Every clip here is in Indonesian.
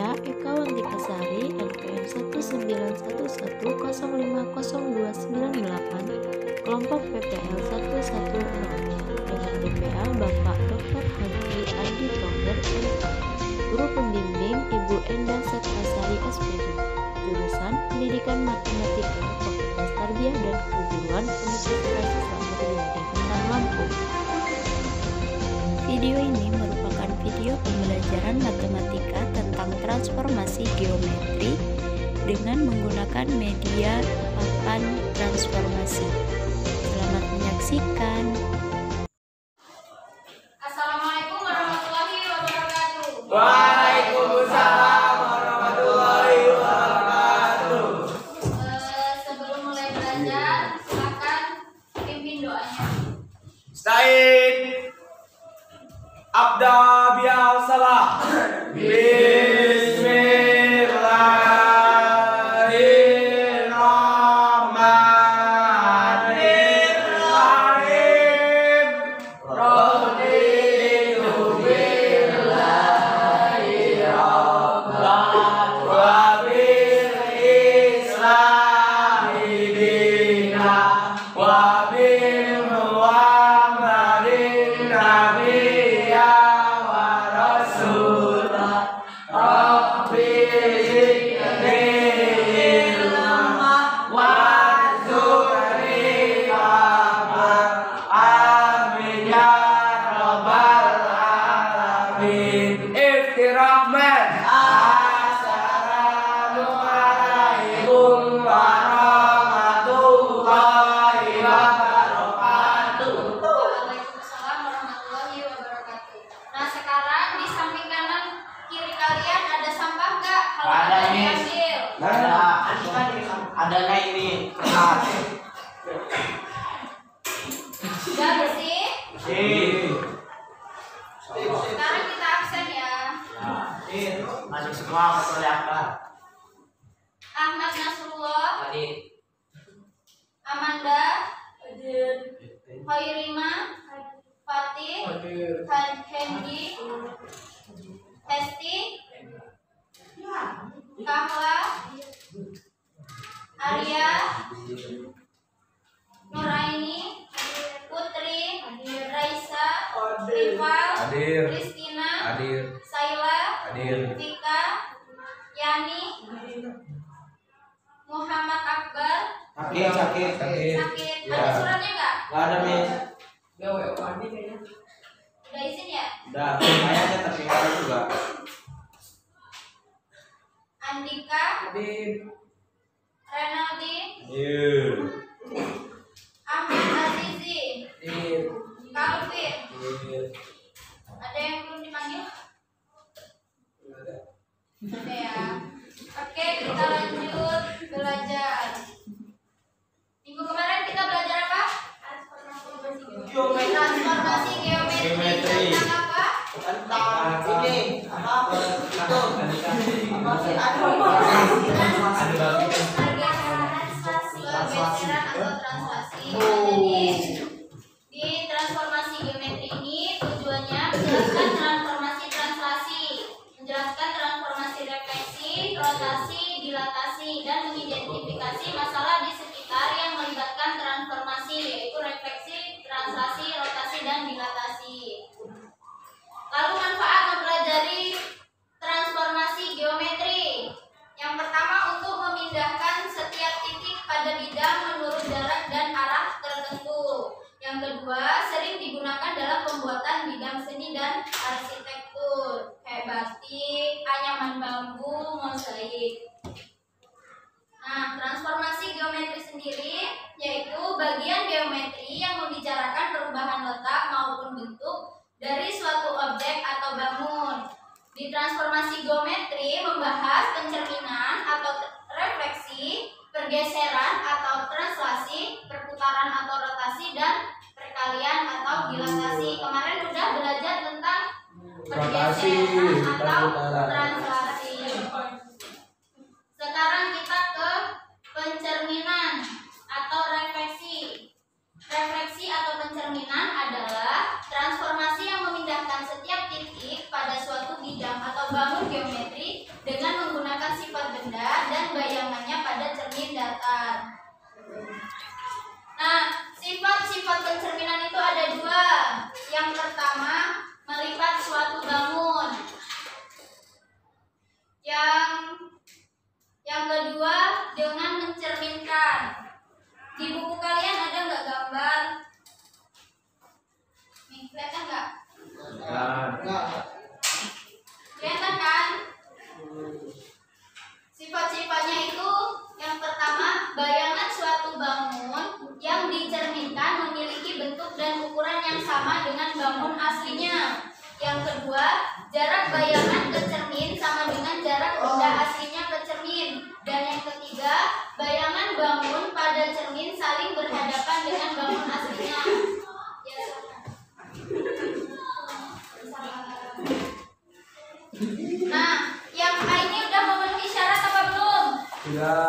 Saya, Eka Wantikasari, NPM 19110502998, kelompok PPL 110, dengan DPA Bapak Dr. Haji Adi Thohir, MA, Guru Pembimbing Ibu Endah Septasari, SPD, jurusan Pendidikan Matematika, Fakultas Tarbiyah dan Keguruan, Universitas Islam Negeri Madinah, Lampung. Video ini merupakan video pembelajaran matematika tentang transformasi geometri dengan menggunakan media papan transformasi. Selamat menyaksikan. Assalamualaikum warahmatullahi wabarakatuh. Waalaikumsalam warahmatullahi wabarakatuh. Sebelum mulai belajar, silakan pimpin doanya. Stain Abda bial salah. Bismillahirrahmanirrahim. Raditu billahi rabban wa bil islami dinan wa bil muhammadin nabiyya wa rasulah. Rabbi zidni ilma warzuqni fahma. Amin ya rabbal alamin. Iftirahman. Assalamualaikum warahmatullahi wabarakatuh. Waalaikumsalam warahmatullahi wabarakatuh. Nah, sekarang di samping kanan kiri kalian ada sampah nggak? Kalau Ada, ada Miss. diambil. Adanya ini. Sudah bersih? Sekarang kita absen ya. Masuk semua kecuali apa? Ahmad Nasrullah, Tadi. Amanda, Hoirima, Fatih, Hendy, Hesti, Kahla, Arya, Nuraini, Putri, Raisa, Rival, Hadir. Kristina, Hadir. Saila, Hadir. Vika, Yani, Muhammad Akbar. Sakit. Sakit. Ya. Ada suratnya nggak? Gak ada, Miss. Udah izin ya? Udah, kayaknya tapi nggak ada juga. Andika, Renaldi, Hadir. Ahmad Azizi, Calvin. Hadir. Ada yang belum dipanggil? Ada ya. Oke, kita lanjut belajar. Minggu kemarin kita belajar apa? Transformasi geometri. Geometri. Tentang apa? Pergeseran atau translasi. Jadi di transformasi geometri ini tujuannya menjelaskan transformasi translasi, menjelaskan transformasi refleksi, rotasi, dilatasi, dan mengidentifikasi masalah di sekitar yang melibatkan transformasi, yaitu refleksi, translasi, rotasi, dan dilatasi. Lalu manfaat mempelajari transformasi geometri. Yang pertama, untuk memindahkan setiap titik pada bidang menurut jarak dan arah tertentu. Yang kedua, sering digunakan dalam pembuatan bidang seni dan arsitektur, kayak batik, anyaman bambu, mozaik. Nah, transformasi geometri sendiri yaitu bagian geometri yang membicarakan perubahan letak maupun bentuk dari suatu objek atau menentukan pencerminan itu ada dua. Yang pertama, melipat suatu bangun. Yang kedua, dengan mencerminkan. Di buku kalian ada nggak gambar? Nih, kelihatan nggak? Kelihatan kan? Sifat-sifatnya itu yang pertama, bayangan suatu bangun yang dicerminkan memiliki bentuk dan ukuran yang sama dengan bangun aslinya. Yang kedua, jarak bayangan ke cermin sama dengan jarak benda aslinya ke cermin. Dan yang ketiga, bayangan bangun pada cermin saling berhadapan dengan bangun aslinya. Ya, nah, yang A ini udah memenuhi syarat apa belum? Sudah.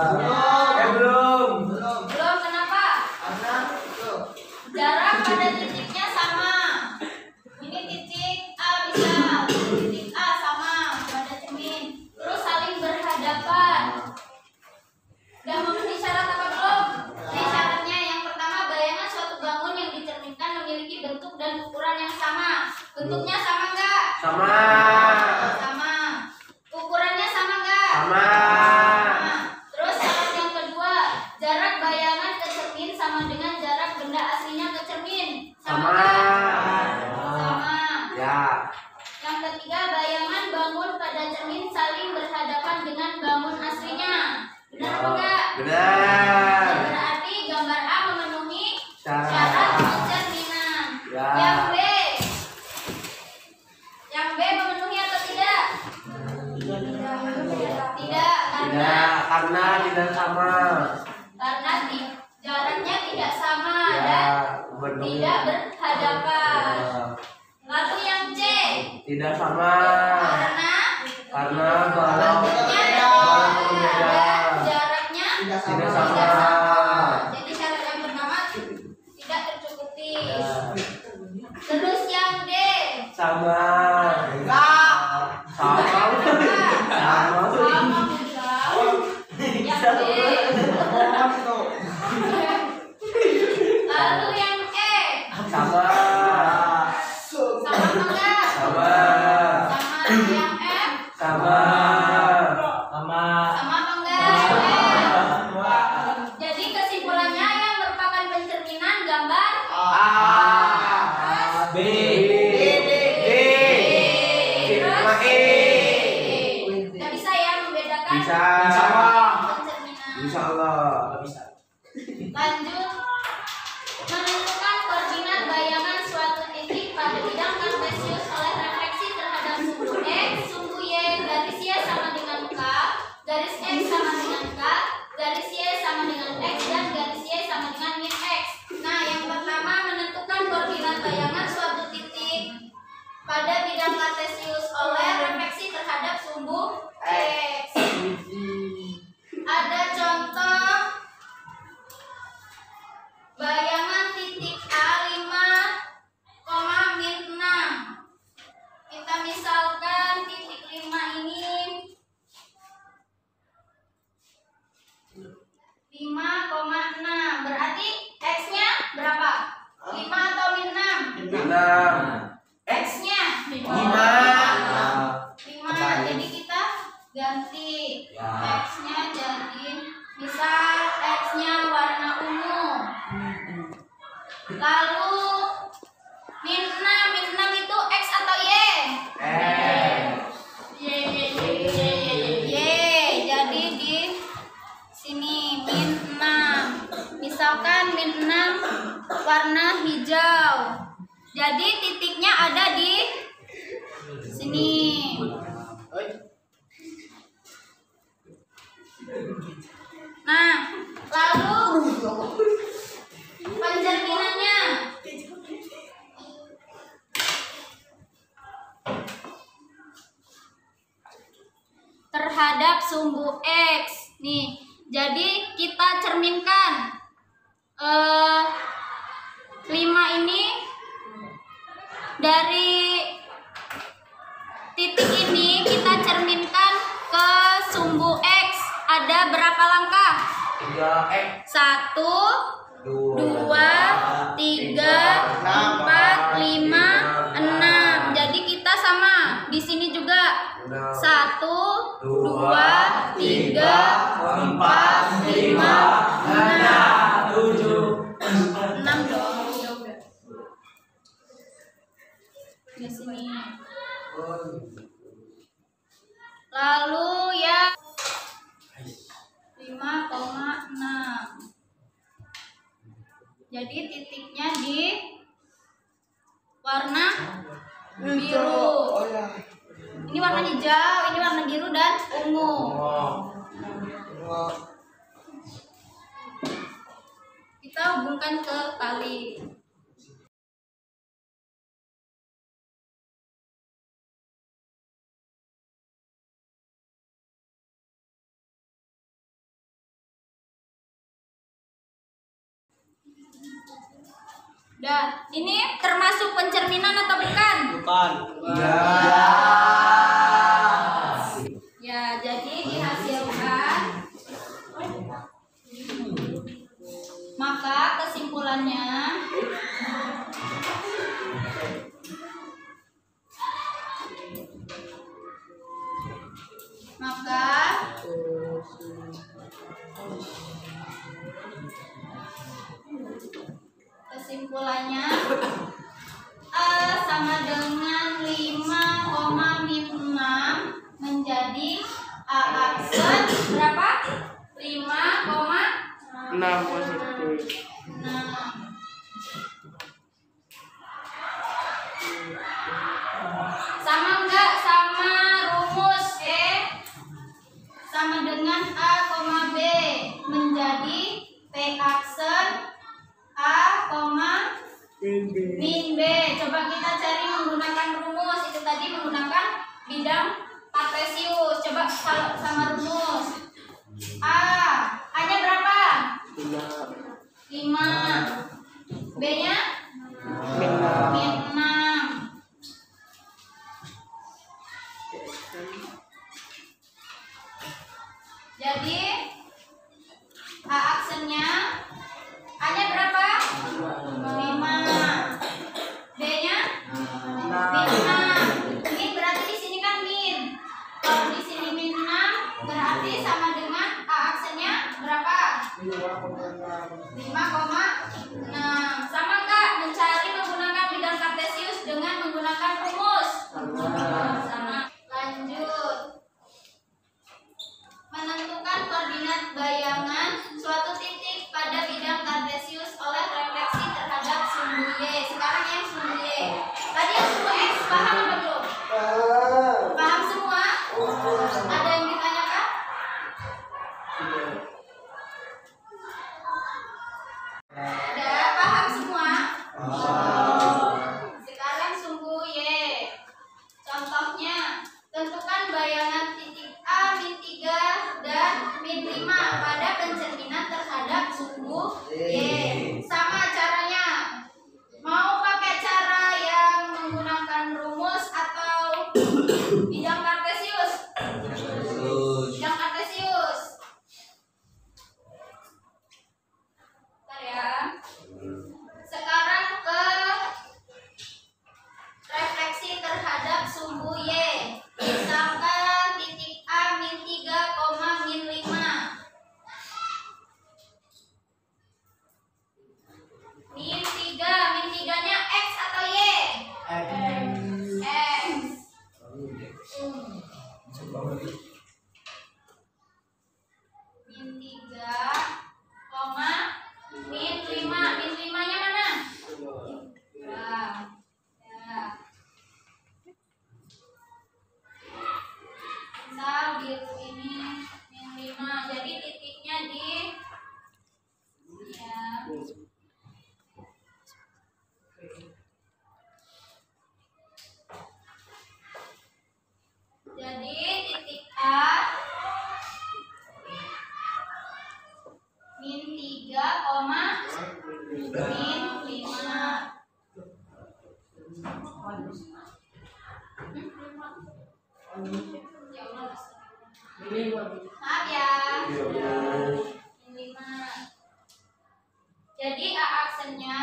Belum. Belum, kenapa? Jarak pada titiknya sama. Ini titik A misal, titik A sama pada cermin. Terus saling berhadapan. Udah memenuhi syarat apa belum? Nih syaratnya yang pertama, bayangan suatu bangun yang dicerminkan memiliki bentuk dan ukuran yang sama. Bentuknya sama enggak? Sama. Sama. Ukurannya sama enggak? Sama. Nah, terus syarat yang kedua, jarak bayangan ke cermin sama dengan jarak benda aslinya ke cermin. Sama Sama. enggak? Sama. Ya. Yang ketiga, bayangan bangun pada cermin saling berhadapan dengan bangun aslinya. Benar apa enggak? Benar. Berarti gambar A memenuhi Syarat. syarat pencerminan. Ya. Yang B memenuhi atau tidak? Tidak, Tidak, karena tidak sama. karena jaraknya tidak sama dan Ya, memenuhi. tidak berhadapan. Ya. Lalu yang C, Tidak sama. karena Kalau bentuknya berbeda. dan jaraknya Tidak tidak sama. sama. Jadi syarat yang pertama tidak tercukupi. Ya. Terus yang D, Sama. Sama. sama bukan. Yang D. Lalu yang E, Sama. sama apa enggak? Sama. Sama yang F, Sama. Sama. sama apa enggak? Jadi kesimpulannya yang merupakan pencerminan gambar A. B. D. Sama E. Nggak bisa ya membedakan Bisa. Insya Allah. pencerminan. Insya Allah. Bisa. Lanjut, menentukan koordinat bayangan suatu titik pada bidang kartesius oleh refleksi terhadap sumbu X, sumbu Y, garis Y sama dengan K, garis X sama dengan K, garis Y sama dengan X, dan garis Y sama dengan min X. Nah, yang pertama, menentukan koordinat bayangan suatu titik pada bidang kartesius oleh refleksi terhadap sumbu X. Ada contoh bayangan titik A 5, min 6. Kita misalkan titik 5 ini 5,6. Berarti X-nya berapa? 5 atau min 6? 6. X-nya 5. 5. Jadi kita ganti Ya. X-nya jadi misal X-nya warna ungu. Lalu min 6 itu X atau Y? Y. Jadi di sini min 6. Misalkan min 6 warna hijau. Jadi titiknya ada di sini. Nah, lalu pencerminannya terhadap sumbu X. Nih, jadi kita cerminkan 5 ini dari titik ini kita cerminkan ke sumbu X. Ada berapa langkah? 3 X. 1, 2, 3, 4, 5, 6. Jadi kita sama. Di sini juga 1, 2, 3, 4, 5, 6, 6 dong. Di sini. Lalu ya 5,6. Jadi titiknya di warna biru. Ini warna hijau, ini warna biru dan ungu. Kita hubungkan ke tali. Dan ini termasuk pencerminan atau bukan? Bukan. Iya. Ya, jadi dihasilkan. Maka kesimpulannya A sama dengan 5,6 menjadi A aksen berapa? 5,6 positif. Sama enggak sama rumus sama dengan A, B menjadi P aksen A, min B. Coba kita cari menggunakan rumus. Itu tadi menggunakan bidang kartesius. Coba kalau sama rumus A-nya berapa? 5. B-nya min 6. Jadi A aksennya A-nya berapa? 5. B-nya min 6. Ini berarti di sini kan min. Kalau di sini min 6 berarti sama dengan A aksennya berapa? 5,6. Sama enggak mencari menggunakan bidang kartesius dengan menggunakan rumus? Sama. Lanjut. Menentukan koordinat bayangan suatu titik pada bidang kartesius oleh refleksi terhadap sumbu Y. Sekarang yang sumbu Y. Tadi yang sumbu X paham apa belum? Paham semua? Ada yang ditanyakan? Ada, paham semua? Sekarang sumbu Y. Contohnya, tentukan bayangan titik A, min 3 dan min 5 pada pencerminan terhadap sumbu Y. Sama caranya. Mau pakai cara yang menggunakan rumus atau bidang kartesius? Bidang kartesius. Bentar ya. Sekarang ke refleksi terhadap sumbu Y. Misalkan titik A min 3, min 5. Min 3-nya X atau Y? X. Min 3, min 5. Min 5-nya mana? Ya. Misal biru ini min 5. Jadi titiknya di ya. Jadi titik A min 3, min 5. Ya Allah. Maaf ya. Min 5. Jadi A aksennya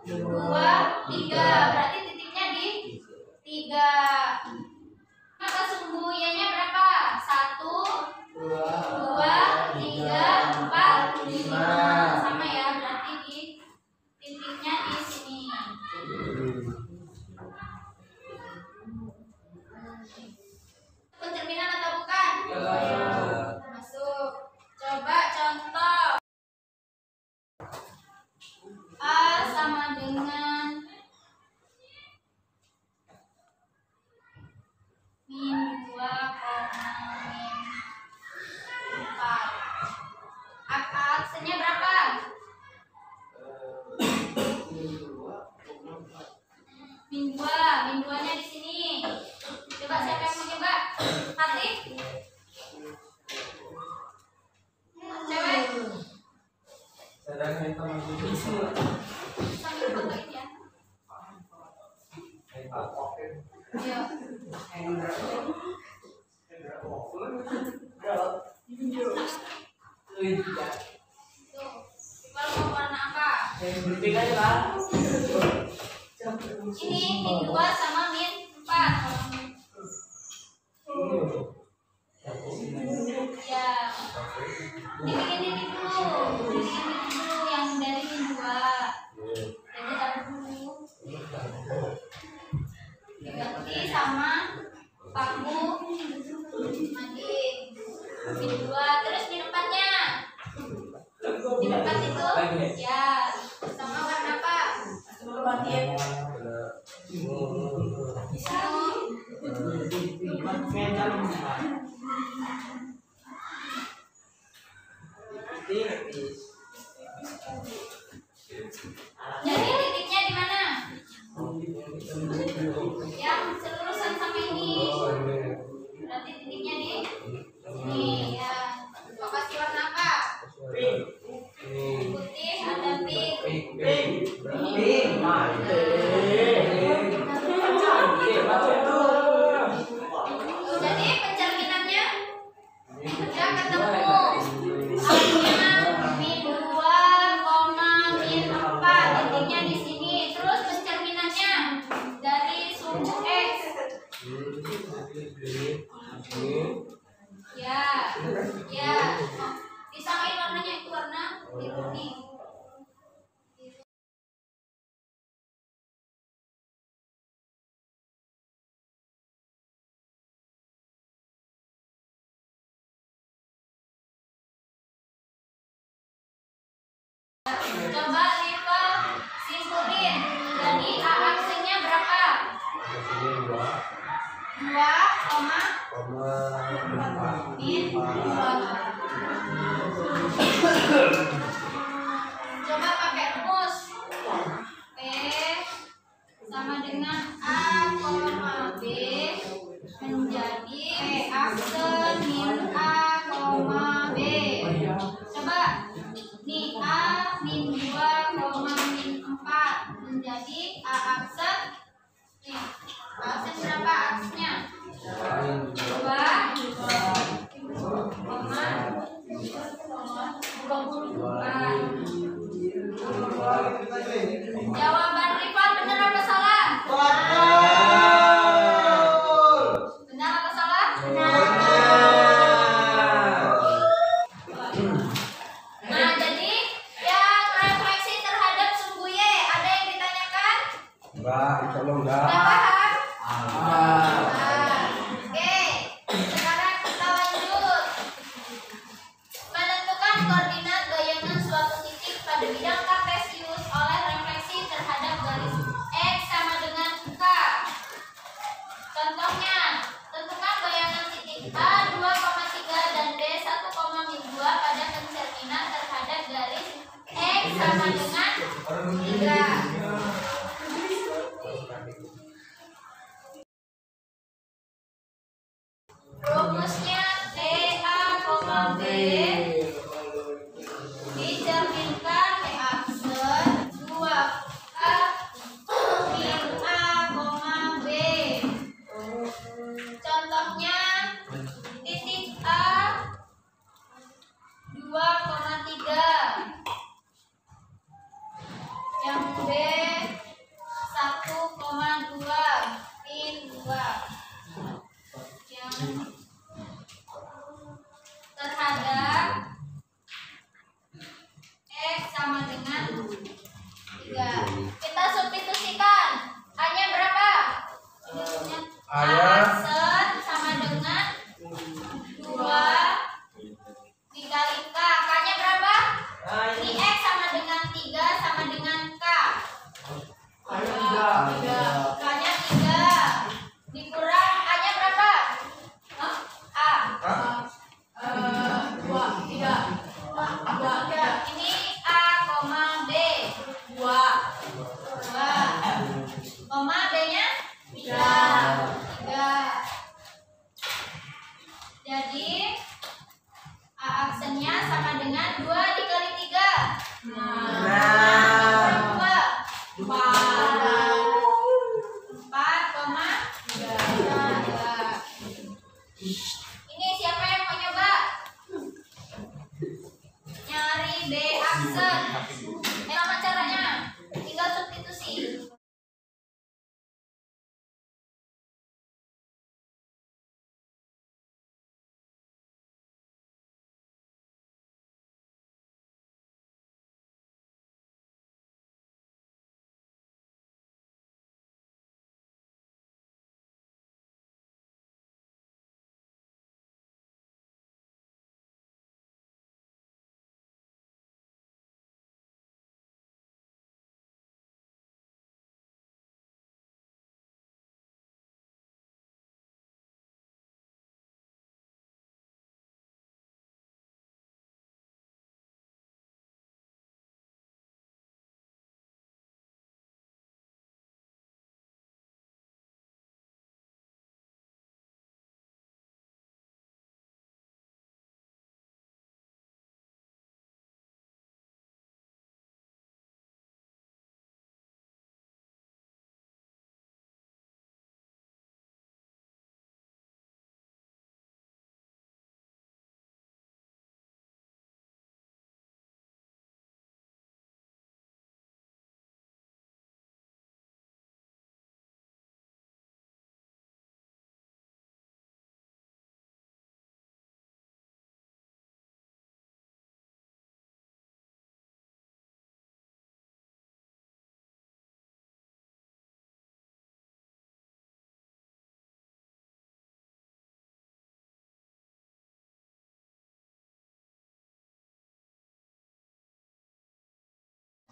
2, 3. Berarti titiknya di 3. Maka sumbu Y-nya berapa? 1, 2, 3, 4, 5. Sama ya, berarti di titiknya di sini. Pencerminan atau bukan? Masuk. Coba contoh. A sama dengan min 2, min 4. Aksennya berapa? Min 2. Min 2-nya di sini. Coba siapa yang mau coba? Hati? Cewek? Sambil fotoin ya. Ayo. Tuh. Kalau mau warna apa? Ini min 2 sama min 4. Ya. Dibikin titik dulu. Dibikin titik dulu yang dari min 2. Jadi taruh dulu. Diganti sama paku mading. Min 2. Terus min 4-nya. Min 4 itu ya. Sama warna apa? Jadi titiknya di mana? Yang selurusan sama ini. Berarti titiknya di sini ya. Mau kasih warna apa? Putih, ada pink. Jadi pencerminannya sudah ketemu. Artinya min 2, min 4. Titiknya di sini. Terus pencerminannya dari sumbu X. Ya. Ya. Disamain warnanya, itu warna biru nih. Coba Riva simpulin. Jadi A aksennya berapa? 2, min 4. Coba pakai rumus. P sama dengan A, B menjadi P aksen min A, B. Coba nih A min 2, min 4 menjadi A aksen. Nih, aksen berapa aksennya? 2, jawaban Rival benar apa salah? Benar apa salah? Nah, jadi yang refleksi terhadap sumbu Y ada yang ditanyakan? Enggak, insya Allah enggak. Udah paham? Oke, sekarang kita lanjut. Menentukan koordinat bayangan suatu titik pada bidang kartesius oleh refleksi terhadap garis X sama dengan K. Contohnya, tentukan bayangan titik A 2,3 dan B 1,2 pada pencerminan terhadap garis X sama dengan 3. Rumusnya A, B dicerminkan P aksen 2A min A, B. Contohnya titik A 2,3, yang B 3. Kita substitusikan. A-nya berapa? A-nya A sama dengan 2 dikali K. K-nya berapa? Ini X sama dengan 3 sama dengan K. K-nya 3 dikurang A-nya berapa? A. 2, 3. Ini A, B. 2. Koma B-nya 3. Jadi A aksennya sama dengan 2 dikali 3. 4, 4,3. Ini siapa yang mau nyoba? Nyari B aksen. Gimana caranya? Tinggal substitusi.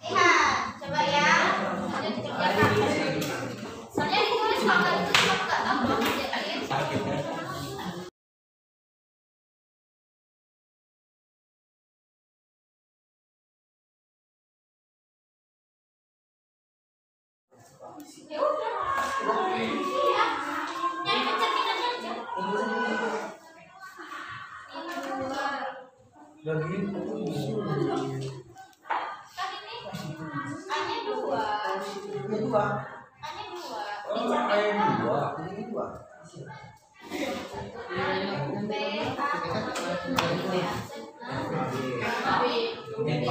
Lihat, coba ya. Lanjut dikerjakan. Soalnya ditulis kalau nggak ditulis kamu nggak tahu mau ngerjain. Ya udah. Iya. Nyari pencerminannya aja. Ini 2. lagi. Kan ini A-nya 2. Kedua. A-nya 2. Oh, A-nya 2. Ini 2. B, A, B aksen A, B. Ini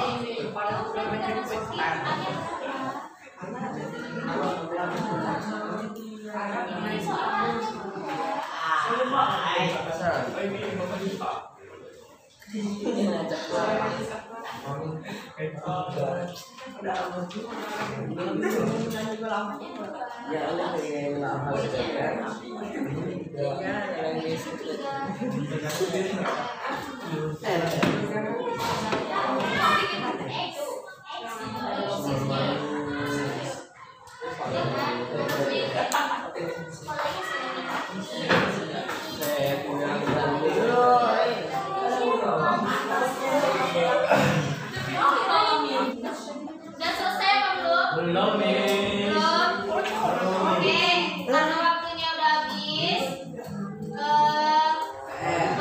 udah selesai apa belum? Belum nih. Belum. Oke, karena waktunya udah habis.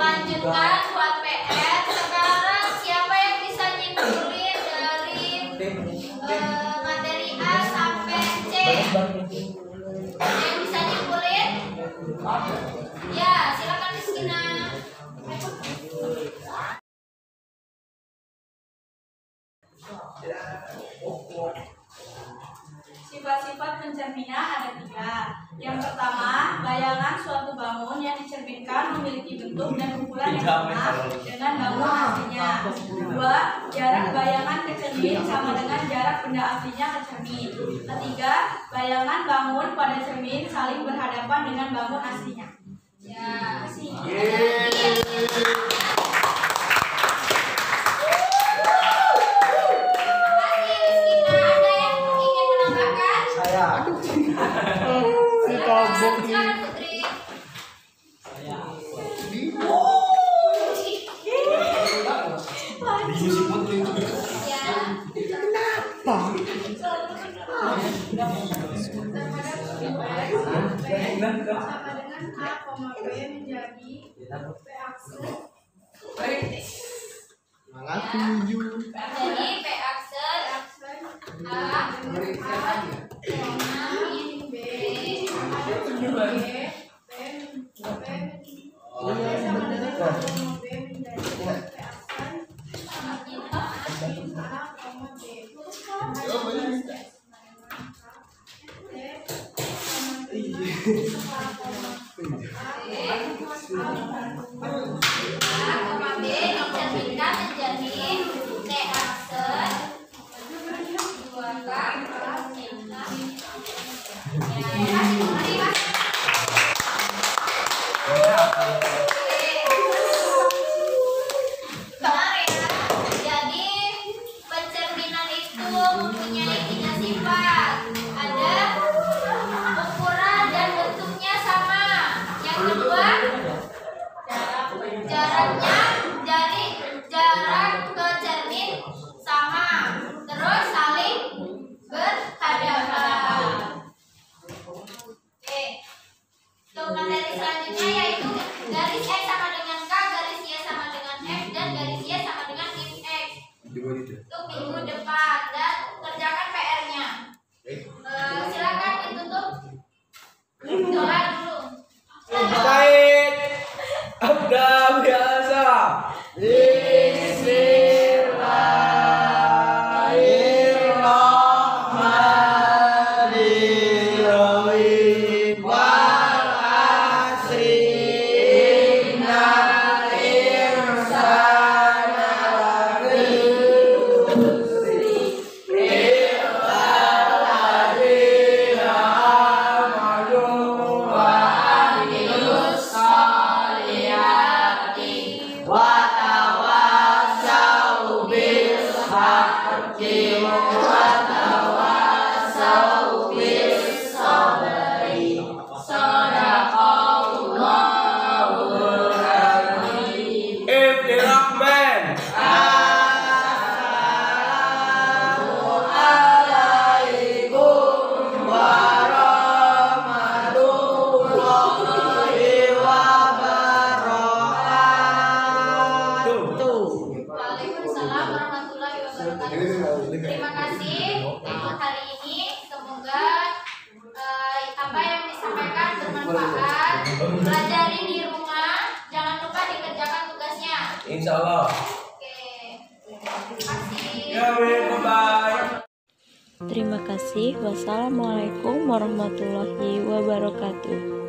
Lanjutkan buat PR. Sekarang siapa yang bisa nyimpulin dari materi A sampai C? Ada yang bisa nyimpulin? Ya, silakan Rizkina. Sifat-sifat pencerminah ada 3, Yang pertama, bayangan suatu bangun yang dicerminkan memiliki bentuk dan ukuran yang sama dengan bangun aslinya. Dua, jarak bayangan ke cermin sama dengan jarak benda aslinya ke cermin. Ketiga, bayangan bangun pada cermin saling berhadapan dengan bangun aslinya. Ya, Silakan Putri. sama dengan A, B menjadi P aksen. Jadi P aksen A, B sama dengan G, P sama dengan A, B menjadi P aksen A, B dicerminkan menjadi T aksen 2K. Benar ya. Jadi pencerminan itu mempunyai 3 sifat. Ada ukuran dan bentuknya sama. Yang kedua, jaraknya dari jarak ke cermin sama. Terus saling berhadapan. Oke. Untuk materi selanjutnya yaitu garis X sama dengan K, garis Y sama dengan F, dan garis Y sama dengan X. Untuk minggu depan dan kerjakan PR-nya. Silakan ditutup. Doa dulu. Baik, udah biasa. Bismillahirrahmanirrahim. Wal asri innal insana lafi khusr illal ladzina amanu wa amilus sholihati wa tawassaw bil haqqi wa tawassaw bis sabri. Shadaqallahul azim. Ibnirrahman. Assalamualaikum warahmatullahi wabarakatuh. Waalaikumsalam warahmatullahi wabarakatuh. Terima kasih untuk hari ini. Semoga apa yang disampaikan bermanfaat. Pelajari di rumah. Jangan lupa dikerjakan tugasnya. Insya Allah. Oke. Terima kasih. Ya, bye. Terima kasih. Wassalamualaikum warahmatullahi wabarakatuh.